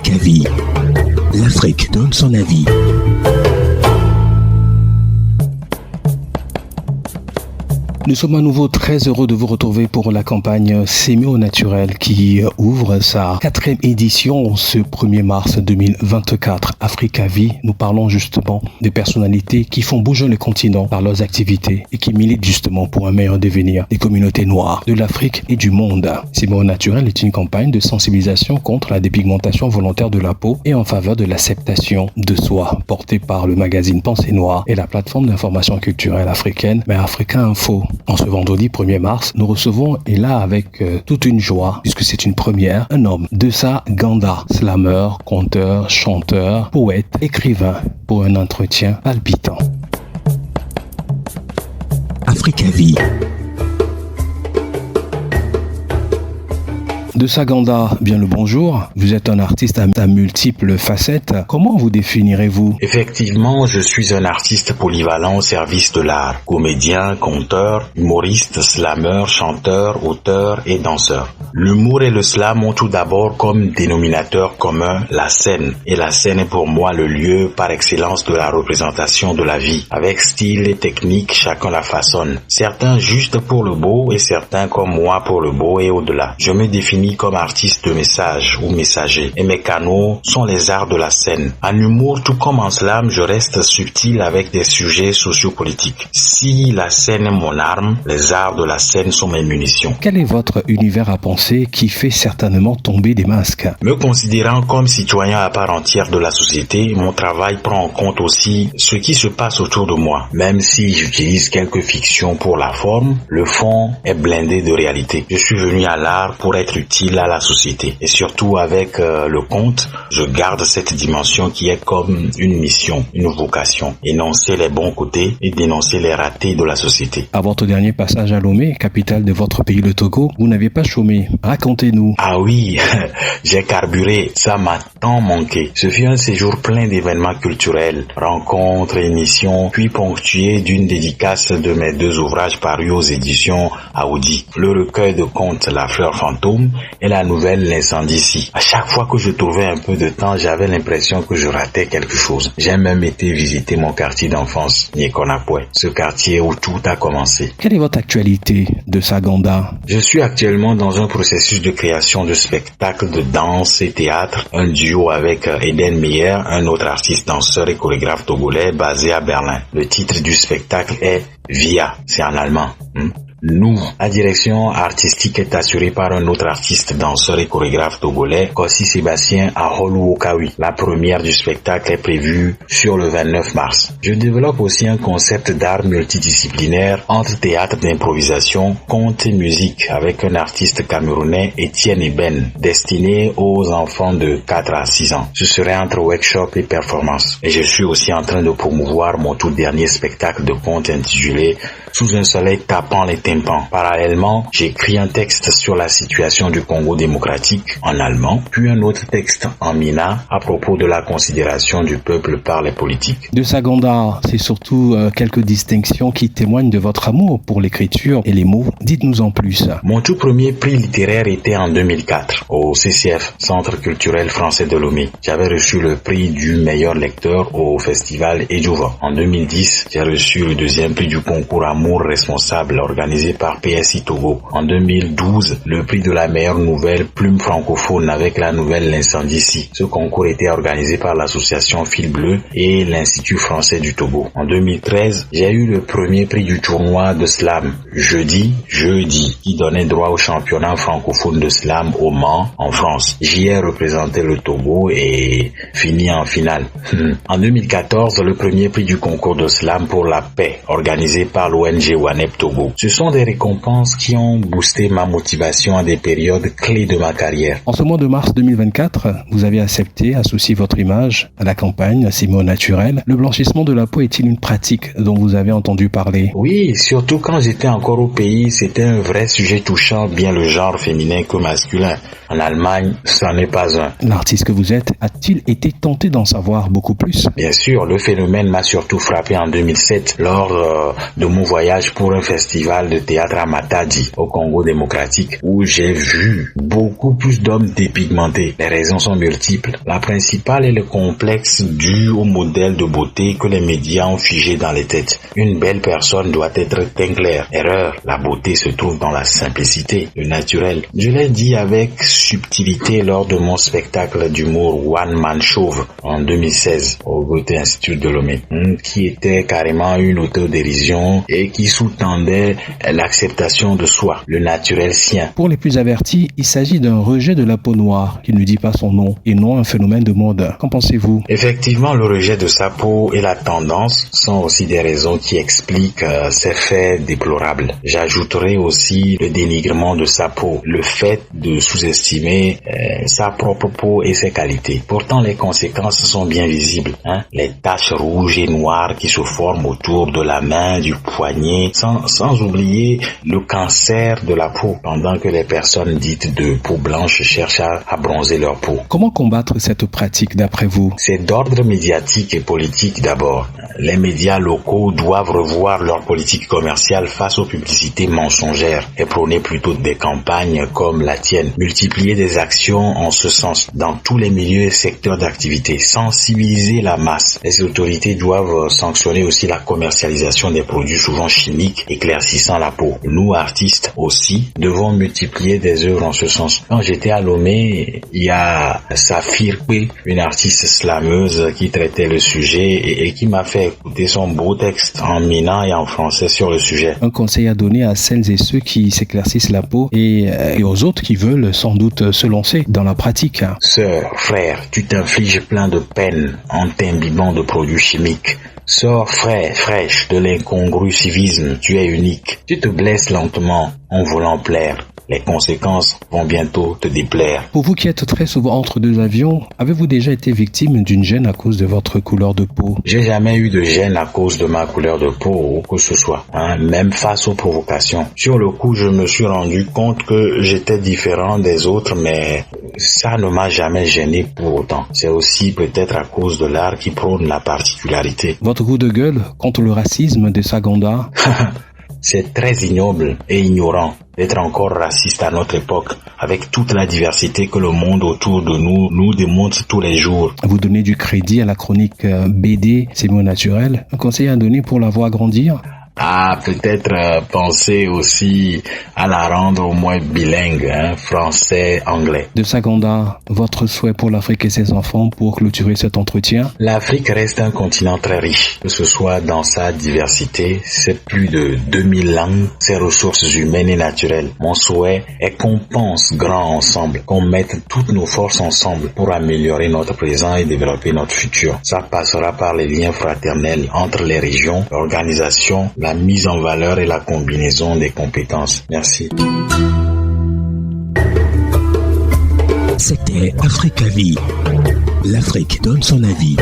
Africa-Vie. L'Afrique donne son avis. Nous sommes à nouveau très heureux de vous retrouver pour la campagne S'aimer au naturel qui ouvre sa 4e édition ce 1er mars 2024. Africa-Vie, nous parlons justement des personnalités qui font bouger le continent par leurs activités et qui militent justement pour un meilleur devenir des communautés noires de l'Afrique et du monde. S'aimer au naturel est une campagne de sensibilisation contre la dépigmentation volontaire de la peau et en faveur de l'acceptation de soi, portée par le magazine Pensée Noire et la plateforme d'information culturelle africaine, mais Africa Info. En ce vendredi 1er mars, nous recevons, et là avec toute une joie, puisque c'est une première, un homme, Dessa Ganda, slammer, conteur, chanteur, poète, écrivain, pour un entretien palpitant. Africa-Vie. Dessa Ganda, bien le bonjour. Vous êtes un artiste à multiples facettes. Comment vous définirez-vous? Effectivement, je suis un artiste polyvalent au service de l'art. Comédien, conteur, humoriste, slammer, chanteur, auteur et danseur. L'humour et le slam ont tout d'abord comme dénominateur commun la scène. Et la scène est pour moi le lieu par excellence de la représentation de la vie. Avec style et technique, chacun la façonne. Certains juste pour le beau et certains comme moi pour le beau et au-delà. Je me définis comme artiste de message ou messager. Et mes canaux sont les arts de la scène. En humour, tout comme en slam, je reste subtil avec des sujets sociopolitiques. Si la scène est mon arme, les arts de la scène sont mes munitions. Quel est votre univers à penser qui fait certainement tomber des masques? Me considérant comme citoyen à part entière de la société, mon travail prend en compte aussi ce qui se passe autour de moi. Même si j'utilise quelques fictions pour la forme, le fond est blindé de réalité. Je suis venu à l'art pour être utile à la société. Et surtout avec le conte, je garde cette dimension qui est comme une mission, une vocation. Énoncer les bons côtés et dénoncer les ratés de la société. À votre dernier passage à Lomé, capitale de votre pays, le Togo, vous n'avez pas chômé. Racontez-nous. Ah oui, j'ai carburé. Ça m'a tant manqué. Ce fut un séjour plein d'événements culturels, rencontres, émissions, puis ponctué d'une dédicace de mes 2 ouvrages parus aux éditions Aoudi. Le recueil de contes La Fleur Fantôme et la nouvelle L'incendie ici. À chaque fois que je trouvais un peu de temps, j'avais l'impression que je ratais quelque chose. J'ai même été visiter mon quartier d'enfance, Niekonapoué, ce quartier où tout a commencé. Quelle est votre actualité, Dessa Ganda? Je suis actuellement dans un processus de création de spectacles de danse et théâtre, un duo avec Eden Meyer, un autre artiste danseur et chorégraphe togolais basé à Berlin. Le titre du spectacle est Via, c'est en allemand. Nous, la direction artistique est assurée par un autre artiste, danseur et chorégraphe togolais, Kossi Sébastien Aholou Okawi. La première du spectacle est prévue sur le 29 mars. Je développe aussi un concept d'art multidisciplinaire entre théâtre d'improvisation, conte et musique avec un artiste camerounais, Étienne Eben, destiné aux enfants de 4 à 6 ans. Ce serait entre workshop et performance. Et je suis aussi en train de promouvoir mon tout dernier spectacle de conte intitulé Sous un soleil tapant les tympans. Parallèlement, j'écris un texte sur la situation du Congo démocratique en allemand, puis un autre texte en mina à propos de la considération du peuple par les politiques. Dessa Ganda, c'est surtout quelques distinctions qui témoignent de votre amour pour l'écriture et les mots. Dites-nous en plus. Mon tout premier prix littéraire était en 2004 au CCF, Centre culturel français de Lomé. J'avais reçu le prix du meilleur lecteur au festival Edjouva. En 2010, j'ai reçu le 2e prix du concours Amour responsable organisé par PSI Togo. En 2012, le prix de la meilleure nouvelle plume francophone avec la nouvelle L'incendie ici. Ce concours était organisé par l'association Fil Bleu et l'Institut français du Togo. En 2013, j'ai eu le premier prix du tournoi de slam Jeudi, qui donnait droit au championnat francophone de slam au Mans, en France. J'y ai représenté le Togo et fini en finale. En 2014, le premier prix du concours de slam pour la paix organisé par l'ONG Wanep Togo. Ce sont des récompenses qui ont boosté ma motivation à des périodes clés de ma carrière. En ce mois de mars 2024, vous avez accepté associer votre image à la campagne S'aimer au naturel. Le blanchissement de la peau est-il une pratique dont vous avez entendu parler? Oui, surtout quand j'étais encore au pays, c'était un vrai sujet touchant bien le genre féminin que masculin. En Allemagne, ça n'est pas un. L'artiste que vous êtes a-t-il été tenté d'en savoir beaucoup plus? Bien sûr, le phénomène m'a surtout frappé en 2007 lors de mon voyage voyage pour un festival de théâtre à Matadi, au Congo démocratique, où j'ai vu beaucoup plus d'hommes dépigmentés. Les raisons sont multiples. La principale est le complexe dû au modèle de beauté que les médias ont figé dans les têtes. Une belle personne doit être teint clair. Erreur, la beauté se trouve dans la simplicité, le naturel. Je l'ai dit avec subtilité lors de mon spectacle d'humour One Man Chauve en 2016 au Goethe Institut de Lomé, qui était carrément une autodérision et qui sous-tendait l'acceptation de soi, le naturel sien. Pour les plus avertis, il s'agit d'un rejet de la peau noire qui ne dit pas son nom et non un phénomène de mode. Qu'en pensez-vous? Effectivement, le rejet de sa peau et la tendance sont aussi des raisons qui expliquent ces faits déplorables. J'ajouterai aussi le dénigrement de sa peau, le fait de sous-estimer sa propre peau et ses qualités. Pourtant, les conséquences sont bien visibles. Les taches rouges et noires qui se forment autour de la main, du poignet, sans oublier le cancer de la peau, pendant que les personnes dites de peau blanche cherchent à bronzer leur peau. Comment combattre cette pratique d'après vous? C'est d'ordre médiatique et politique d'abord. Les médias locaux doivent revoir leur politique commerciale face aux publicités mensongères et prôner plutôt des campagnes comme la tienne. Multiplier des actions en ce sens dans tous les milieux et secteurs d'activité. Sensibiliser la masse. Les autorités doivent sanctionner aussi la commercialisation des produits souvent chimiques éclaircissant la peau. Nous, artistes aussi, devons multiplier des œuvres en ce sens. Quand j'étais à Lomé, il y a Safir P, une artiste slameuse qui traitait le sujet et qui m'a fait écouter son beau texte en mina et en français sur le sujet. Un conseil à donner à celles et ceux qui s'éclaircissent la peau et aux autres qui veulent sans doute se lancer dans la pratique. Sœur, frère, tu t'infliges plein de peine en t'imbibant de produits chimiques. Sors fraîche de l'incongru civisme, tu es unique. Tu te blesses lentement en voulant plaire. Les conséquences vont bientôt te déplaire. Pour vous qui êtes très souvent entre deux avions, avez-vous déjà été victime d'une gêne à cause de votre couleur de peau? J'ai jamais eu de gêne à cause de ma couleur de peau ou que ce soit, même face aux provocations. Sur le coup, je me suis rendu compte que j'étais différent des autres, mais ça ne m'a jamais gêné pour autant. C'est aussi peut-être à cause de l'art qui prône la particularité. Votre coup de gueule contre le racisme de Saganda? C'est très ignoble et ignorant d'être encore raciste à notre époque, avec toute la diversité que le monde autour de nous démontre tous les jours. Vous donnez du crédit à la chronique BD, c'est mieux naturel. Un conseil à donner pour la voir grandir? Peut-être penser aussi à la rendre au moins bilingue, français-anglais. De Saganda, votre souhait pour l'Afrique et ses enfants pour clôturer cet entretien? L'Afrique reste un continent très riche, que ce soit dans sa diversité, ses plus de 2000 langues, ses ressources humaines et naturelles. Mon souhait est qu'on pense grand ensemble, qu'on mette toutes nos forces ensemble pour améliorer notre présent et développer notre futur. Ça passera par les liens fraternels entre les régions, l'organisation, la mise en valeur et la combinaison des compétences. Merci. C'était Africa Vie. L'Afrique donne son avis.